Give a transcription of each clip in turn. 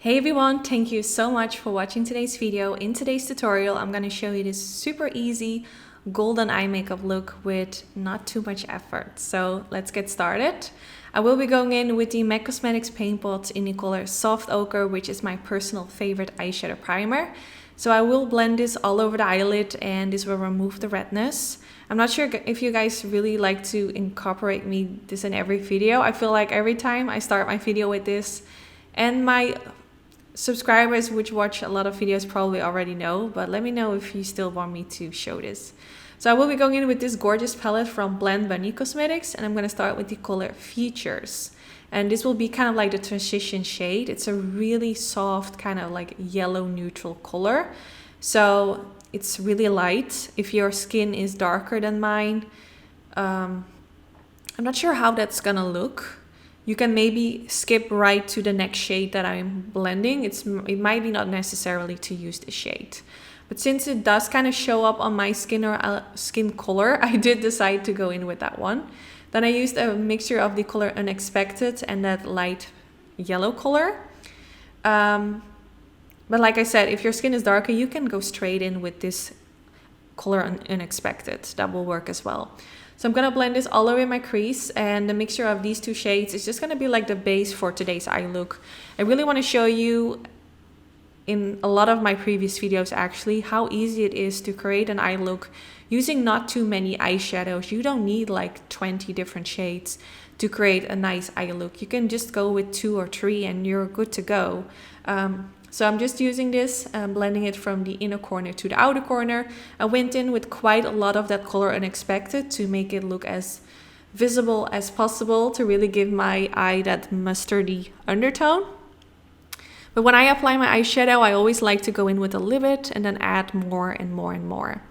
Hey everyone, thank you so much for watching today's video. In today's tutorial, I'm going to show you this super easy golden eye makeup look with not too much effort. So let's get started. I will be going in with the MAC Cosmetics Paint Pot in the color Soft Ochre, which is my personal favorite eyeshadow primer. So I will blend this all over the eyelid and this will remove the redness. I'm not sure if you guys really like to incorporate this in every video. I feel like every time I start my video with this, and my subscribers which watch a lot of videos probably already know, but let me know if you still want me to show this. So I will be going in with this gorgeous palette from Blend by Cosmetics, and I'm going to start with the color Features. And this will be kind of like the transition shade. It's a really soft kind of like yellow neutral color. So it's really light. If your skin is darker than mine, I'm not sure how that's gonna look. You can maybe skip right to the next shade that I'm blending. It might be not necessarily to use the shade. But since it does kind of show up on my skin or skin color, I did decide to go in with that one. Then I used a mixture of the color Unexpected and that light yellow color. But like I said, if your skin is darker, you can go straight in with this color Unexpected. That will work as well. So I'm going to blend this all over my crease, and the mixture of these two shades is just going to be like the base for today's eye look. I really want to show you in a lot of my previous videos actually how easy it is to create an eye look using not too many eyeshadows. You don't need like 20 different shades to create a nice eye look. You can just go with 2 or 3 and you're good to go. So I'm just using this, blending it from the inner corner to the outer corner. I went in with quite a lot of that color Unexpected to make it look as visible as possible, to really give my eye that mustardy undertone. But when I apply my eyeshadow, I always like to go in with a little bit and then add more and more and more.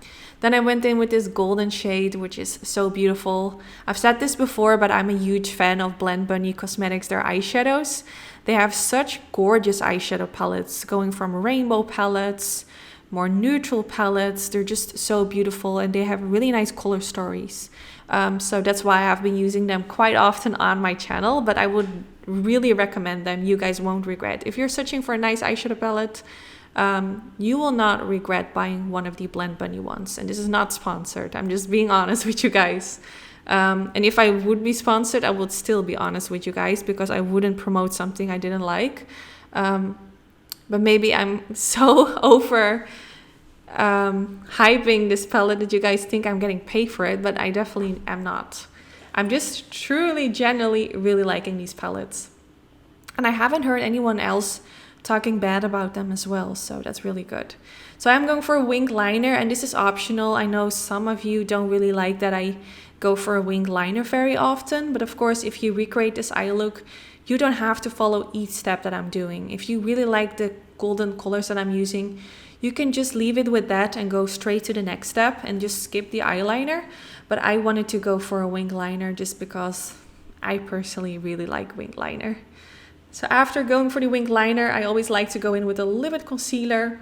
Then I went in with this golden shade, which is so beautiful. I've said this before, but I'm a huge fan of Blend by Cosmetics, their eyeshadows. They have such gorgeous eyeshadow palettes, going from rainbow palettes, more neutral palettes. They're just so beautiful, and they have really nice color stories. So that's why I've been using them quite often on my channel, but I would really recommend them. You guys won't regret. If you're searching for a nice eyeshadow palette, you will not regret buying one of the Blend Bunny ones. And this is not sponsored. I'm just being honest with you guys. And if I would be sponsored, I would still be honest with you guys, because I wouldn't promote something I didn't like. But maybe I'm so over hyping this palette that you guys think I'm getting paid for it, but I definitely am not. I'm just truly, genuinely really liking these palettes. And I haven't heard anyone else talking bad about them as well, so that's really good. So I'm going for a winged liner, and this is optional. I know some of you don't really like that I go for a winged liner very often, but of course, if you recreate this eye look, you don't have to follow each step that I'm doing. If you really like the golden colors that I'm using, you can just leave it with that and go straight to the next step and just skip the eyeliner. But I wanted to go for a winged liner just because I personally really like winged liner. So after going for the winged liner, I always like to go in with a little bit concealer.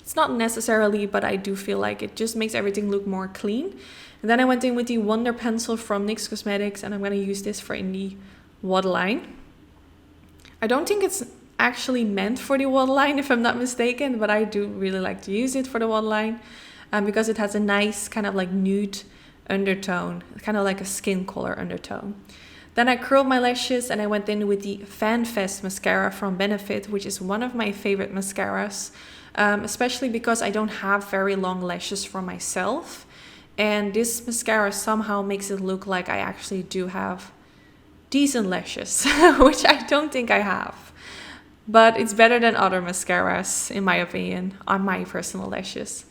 It's not necessarily, but I do feel like it just makes everything look more clean. And then I went in with the Wonder Pencil from NYX Cosmetics, and I'm going to use this for in the waterline. I don't think it's actually meant for the waterline, if I'm not mistaken, but I do really like to use it for the waterline because it has a nice kind of like nude undertone, kind of like a skin color undertone. Then I curled my lashes and I went in with the Fan Fest mascara from Benefit, which is one of my favorite mascaras, especially because I don't have very long lashes for myself. And this mascara somehow makes it look like I actually do have decent lashes, which I don't think I have. But it's better than other mascaras, in my opinion, on my personal lashes.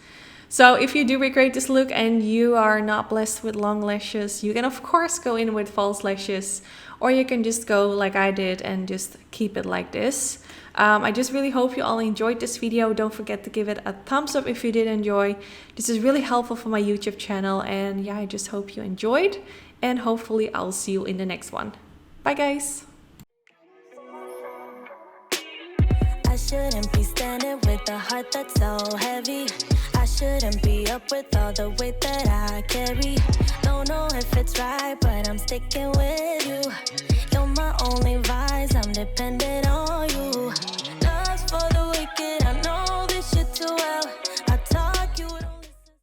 So if you do recreate this look and you are not blessed with long lashes, you can of course go in with false lashes, or you can just go like I did and just keep it like this. I just really hope you all enjoyed this video. Don't forget to give it a thumbs up if you did enjoy. This is really helpful for my YouTube channel, and yeah, I just hope you enjoyed, and hopefully I'll see you in the next one. Bye guys! I shouldn't be standing with a heart that's so heavy. I shouldn't be up with all the weight that I carry. Don't know if it's right, but I'm sticking with you. You're my only vice, I'm dependent on you.